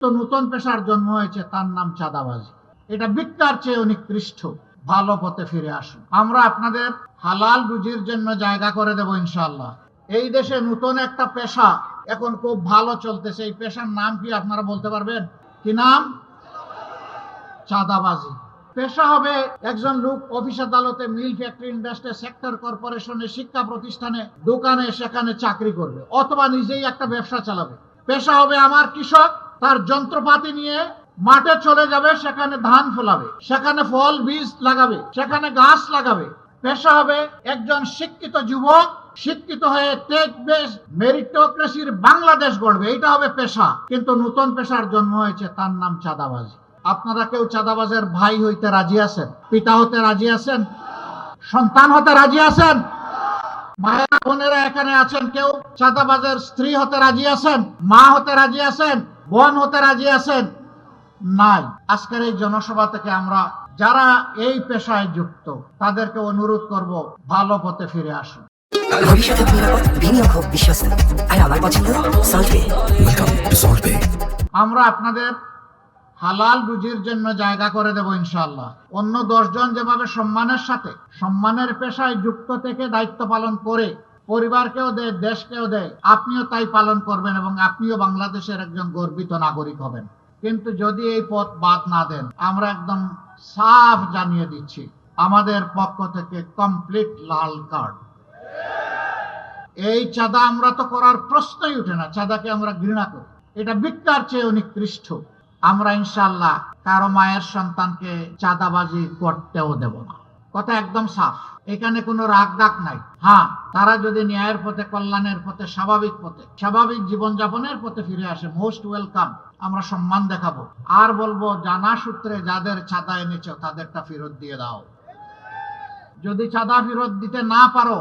তো নতুন পেশার জন্ম হয়েছে, তার নাম চাঁদাবাজি। এটা ভিক্ষার চেয়ে নিকৃষ্ট। ভালো পথে ফিরে আসুন। আমরা আপনাদের হালাল রুজির জন্য জায়গা করে দেব ইনশাআল্লাহ। এই দেশে নতুন একটা পেশা এখন খুব ভালো চলতেছে। এই পেশার নাম কি আপনারা বলতে পারবেন? কি নাম? চাঁদাবাজি। পেশা হবে একজন লোক অফিস আদালতে, মিল, ফ্যাক্টরি, ইন্ডাস্ট্রি, সেক্টর কর্পোরেশনে, শিক্ষা প্রতিষ্ঠানে, দোকানে, সেখানে চাকরি করবে অথবা নিজেই একটা ব্যবসা চালাবে। পেশা হবে আমার কৃষক, তার যন্ত্রপাতি নিয়ে মাঠে চলে যাবে, সেখানে ধান ফলাবে, সেখানে ফল বীজ লাগাবে, সেখানে গাছ লাগাবে। পেশা হবে একজন শিক্ষিত যুবক, শিক্ষিত হয়ে টেক বেস মেরিটোক্রেসির বাংলাদেশ গড়বে। এটা হবে পেশা। কিন্তু নতুন পেশার জন্ম হয়েছে, তার নাম চাঁদাবাজি। আপনারা কেউ চাঁদাবাজের ভাই হইতে রাজি আছেন? পিতা হতে রাজি আছেন? সন্তান হতে রাজি আছেন? মায়েরা, বোনেরা এখানে আছেন, কেউ চাঁদাবাজের স্ত্রী হতে রাজি আছেন? মা হতে রাজি আছেন? বোন হতে রাজি আছেন? নাই। আজকের এই জনসভা থেকে আমরা যারা এই পেশায় যুক্ত তাদেরকে অনুরোধ করব, ভালো পথে ফিরে আসুন। ভবিষ্যতে নিরাপদ বিনিয়োগ হোক বিশ্বস্ত, আর আমার পছন্দ salt pay. Welcome to salt pay. আমরা আপনাদের হালাল রুজির জন্য জায়গা করে দেব ইনশাআল্লাহ। অন্য 10 জন যেভাবে সম্মানের সাথে সম্মানের পেশায় যুক্ত থেকে দায়িত্ব পালন করে পরিবারকেও দেয়, দেশকেও দেয়, আপনিও তাই পালন করবেন এবং আপনিও বাংলাদেশের একজন গর্বিত নাগরিক হবেন। কিন্তু যদি এই পথ বাদ না দেন, আমরা একদম সাফ জানিয়ে দিচ্ছি, আমাদের পক্ষ থেকে কমপ্লিট লাল কার্ড। এই চাঁদা আমরা তো করার প্রশ্নই উঠে না। চাঁদাকে আমরা ঘৃণা করি। এটা ভিক্ষার চেয়ে নিকৃষ্ট। আমরা ইনশাআল্লাহ কারো মায়ের সন্তানকে চাঁদাবাজি করতেও দেব না। কথা একদম সাফ। এখানে কোনো রাগ ডাক নাই। হ্যাঁ, তারা যদি ন্যায়ের পথে, কল্যাণের পথে, স্বাভাবিক পথে, স্বাভাবিক জীবনযাপনের পথে ফিরে আসে, মোস্ট ওয়েলকাম। আমরা সম্মান দেখাবো। আর বলবো, জানা সূত্রে যাদের চাঁদা এনেছো তাদেরটা ফেরত দিয়ে দাও। যদি চাঁদা ফেরত দিতে না পারো,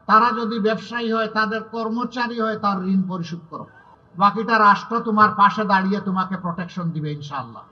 তারা যদি ব্যবসায়ী হয়, তাদের কর্মচারী হয়, তার ঋণ পরিশোধ করো। বাকিটা রাষ্ট্র তোমার পাশে দাঁড়িয়ে তোমাকে প্রোটেকশন দিবে ইনশাআল্লাহ।